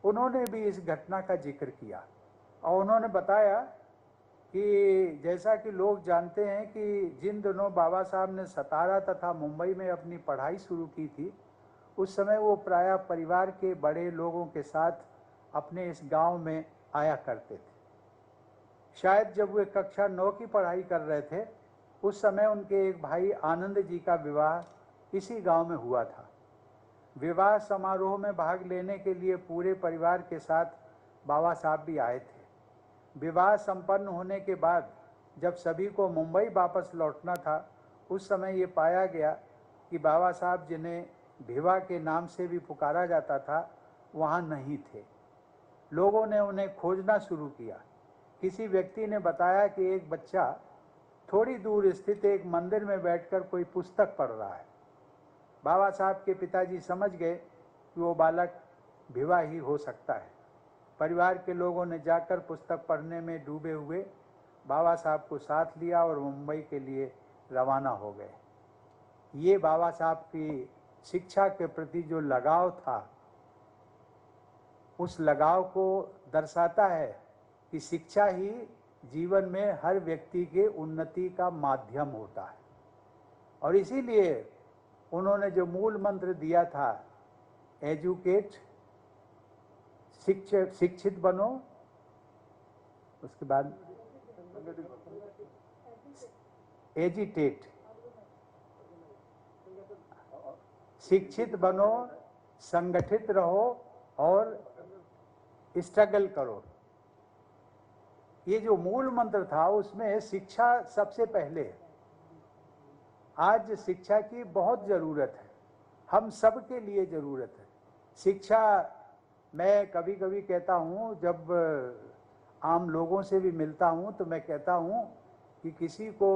उन्होंने भी इस घटना का जिक्र किया और उन्होंने बताया कि जैसा कि लोग जानते हैं कि जिन दिनों बाबा साहब ने सतारा तथा मुंबई में अपनी पढ़ाई शुरू की थी, उस समय वो प्रायः परिवार के बड़े लोगों के साथ अपने इस गांव में आया करते थे। शायद जब वे कक्षा 9 की पढ़ाई कर रहे थे, उस समय उनके एक भाई आनंद जी का विवाह इसी गांव में हुआ था। विवाह समारोह में भाग लेने के लिए पूरे परिवार के साथ बाबा साहब भी आए थे। विवाह संपन्न होने के बाद जब सभी को मुंबई वापस लौटना था, उस समय ये पाया गया कि बाबा साहब, जिन्हें भिवा के नाम से भी पुकारा जाता था, वहाँ नहीं थे। लोगों ने उन्हें खोजना शुरू किया। किसी व्यक्ति ने बताया कि एक बच्चा थोड़ी दूर स्थित एक मंदिर में बैठकर कोई पुस्तक पढ़ रहा है। बाबा साहब के पिताजी समझ गए कि वो बालक भिवा ही हो सकता है। परिवार के लोगों ने जाकर पुस्तक पढ़ने में डूबे हुए बाबा साहब को साथ लिया और मुंबई के लिए रवाना हो गए। ये बाबा साहब की शिक्षा के प्रति जो लगाव था, उस लगाव को दर्शाता है कि शिक्षा ही जीवन में हर व्यक्ति के उन्नति का माध्यम होता है। और इसीलिए उन्होंने जो मूल मंत्र दिया था, एजुकेट, शिक्षित बनो, उसके बाद एजिटेट, शिक्षित बनो, संगठित रहो और स्ट्रगल करो। ये जो मूल मंत्र था, उसमें शिक्षा सबसे पहले है। आज शिक्षा की बहुत ज़रूरत है, हम सब के लिए ज़रूरत है शिक्षा। मैं कभी कभी कहता हूँ, जब आम लोगों से भी मिलता हूँ, तो मैं कहता हूँ कि किसी को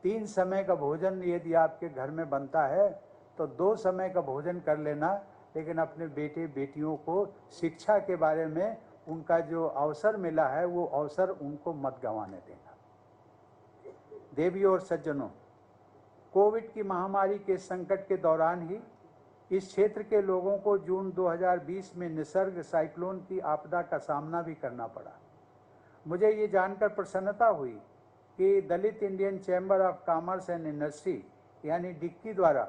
3 समय का भोजन यदि आपके घर में बनता है, तो 2 समय का भोजन कर लेना, लेकिन अपने बेटे बेटियों को शिक्षा के बारे में उनका जो अवसर मिला है, वो अवसर उनको मत गंवाने देना। देवियों और सज्जनों, कोविड की महामारी के संकट के दौरान ही इस क्षेत्र के लोगों को जून 2020 में निसर्ग साइक्लोन की आपदा का सामना भी करना पड़ा। मुझे ये जानकर प्रसन्नता हुई कि Dalit Indian Chamber of Commerce and Industry यानी डिक्की द्वारा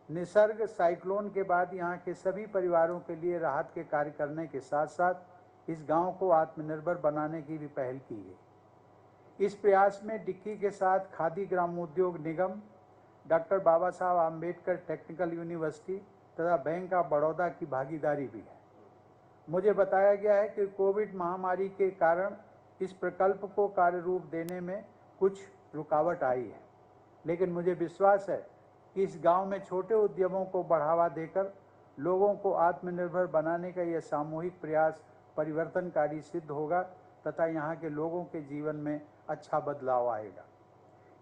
निसर्ग साइक्लोन के बाद यहाँ के सभी परिवारों के लिए राहत के कार्य करने के साथ साथ इस गांव को आत्मनिर्भर बनाने की भी पहल की गई। इस प्रयास में डिक्की के साथ खादी ग्रामोद्योग निगम, डॉक्टर बाबा साहब आम्बेडकर टेक्निकल यूनिवर्सिटी तथा बैंक ऑफ बड़ौदा की भागीदारी भी है। मुझे बताया गया है कि कोविड महामारी के कारण इस प्रकल्प को कार्य रूप देने में कुछ रुकावट आई है, लेकिन मुझे विश्वास है कि इस गांव में छोटे उद्यमों को बढ़ावा देकर लोगों को आत्मनिर्भर बनाने का यह सामूहिक प्रयास परिवर्तनकारी सिद्ध होगा तथा यहाँ के लोगों के जीवन में अच्छा बदलाव आएगा।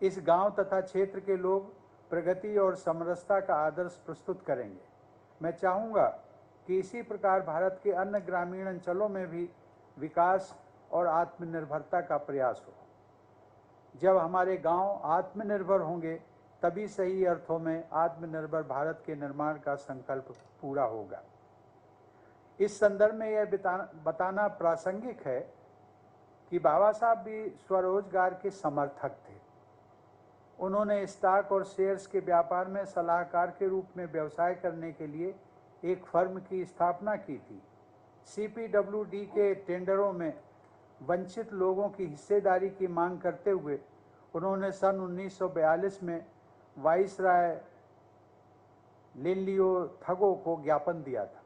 इस गांव तथा क्षेत्र के लोग प्रगति और समरसता का आदर्श प्रस्तुत करेंगे। मैं चाहूँगा कि इसी प्रकार भारत के अन्य ग्रामीण अंचलों में भी विकास और आत्मनिर्भरता का प्रयास हो। जब हमारे गांव आत्मनिर्भर होंगे, तभी सही अर्थों में आत्मनिर्भर भारत के निर्माण का संकल्प पूरा होगा। इस संदर्भ में यह बताना प्रासंगिक है कि बाबा साहब भी स्वरोजगार के समर्थक थे। उन्होंने स्टॉक और शेयर्स के व्यापार में सलाहकार के रूप में व्यवसाय करने के लिए एक फर्म की स्थापना की थी। CPWD के टेंडरों में वंचित लोगों की हिस्सेदारी की मांग करते हुए उन्होंने सन 1942 में वाइसराय लिनलियो थगो को ज्ञापन दिया था।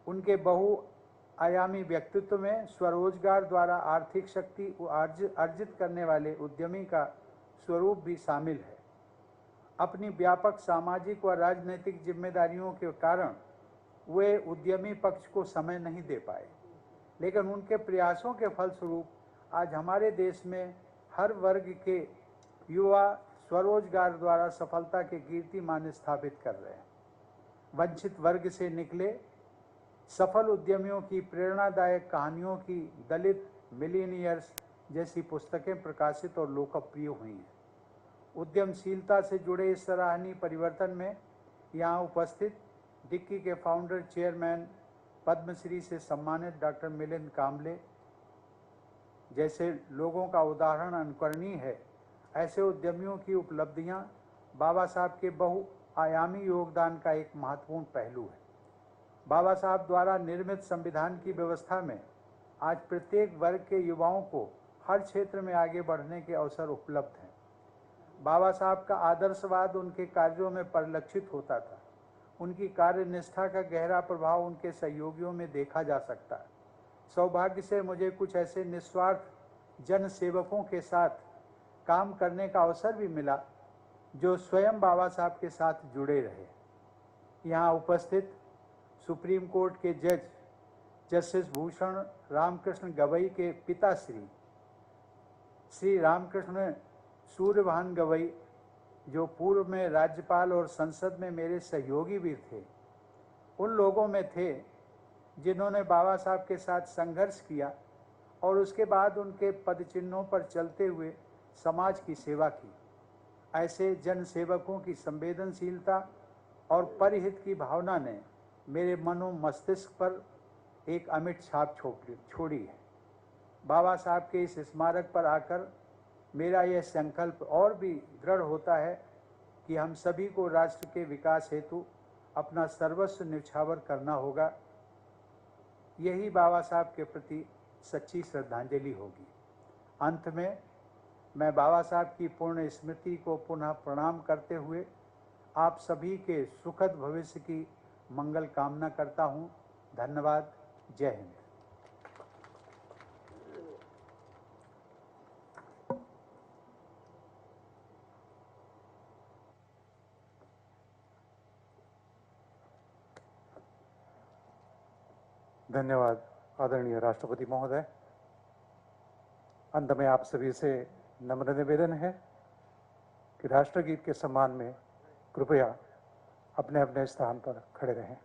उनके बहुआयामी व्यक्तित्व में स्वरोजगार द्वारा आर्थिक शक्ति अर्जित करने वाले उद्यमी का स्वरूप भी शामिल है। अपनी व्यापक सामाजिक व राजनीतिक जिम्मेदारियों के कारण वे उद्यमी पक्ष को समय नहीं दे पाए, लेकिन उनके प्रयासों के फलस्वरूप आज हमारे देश में हर वर्ग के युवा स्वरोजगार द्वारा सफलता के कीर्तिमान स्थापित कर रहे हैं। वंचित वर्ग से निकले सफल उद्यमियों की प्रेरणादायक कहानियों की दलित मिलीनियर्स जैसी पुस्तकें प्रकाशित और लोकप्रिय हुई हैं। उद्यमशीलता से जुड़े इस सराहनीय परिवर्तन में यहाँ उपस्थित डिक्की के फाउंडर चेयरमैन पद्मश्री से सम्मानित डॉक्टर मिलिंद कांबले जैसे लोगों का उदाहरण अनुकरणीय है। ऐसे उद्यमियों की उपलब्धियां बाबा साहब के बहुआयामी योगदान का एक महत्वपूर्ण पहलू है। बाबा साहब द्वारा निर्मित संविधान की व्यवस्था में आज प्रत्येक वर्ग के युवाओं को हर क्षेत्र में आगे बढ़ने के अवसर उपलब्ध हैं। बाबा साहब का आदर्शवाद उनके कार्यों में परिलक्षित होता था। उनकी कार्य निष्ठा का गहरा प्रभाव उनके सहयोगियों में देखा जा सकता है। सौभाग्य से मुझे कुछ ऐसे निस्वार्थ जन सेवकों के साथ काम करने का अवसर भी मिला जो स्वयं बाबा साहब के साथ जुड़े रहे। यहाँ उपस्थित सुप्रीम कोर्ट के जज जस्टिस भूषण रामकृष्ण गवई के पिता श्री रामकृष्ण सूर्यभान गवई, जो पूर्व में राज्यपाल और संसद में मेरे सहयोगी भी थे, उन लोगों में थे जिन्होंने बाबा साहब के साथ संघर्ष किया और उसके बाद उनके पदचिन्हों पर चलते हुए समाज की सेवा की। ऐसे जन सेवकों की संवेदनशीलता और परिहित की भावना ने मेरे मनो मस्तिष्क पर एक अमिट छाप छोड़ी है। बाबा साहब के इस स्मारक पर आकर मेरा यह संकल्प और भी दृढ़ होता है कि हम सभी को राष्ट्र के विकास हेतु अपना सर्वस्व न्यौछावर करना होगा। यही बाबा साहब के प्रति सच्ची श्रद्धांजलि होगी। अंत में मैं बाबा साहब की पूर्ण स्मृति को पुनः प्रणाम करते हुए आप सभी के सुखद भविष्य की मंगल कामना करता हूँ। धन्यवाद। जय हिंद। धन्यवाद आदरणीय राष्ट्रपति महोदय। अंत में आप सभी से नम्र निवेदन है कि राष्ट्रगीत के सम्मान में कृपया अपने अपने स्थान पर खड़े रहें।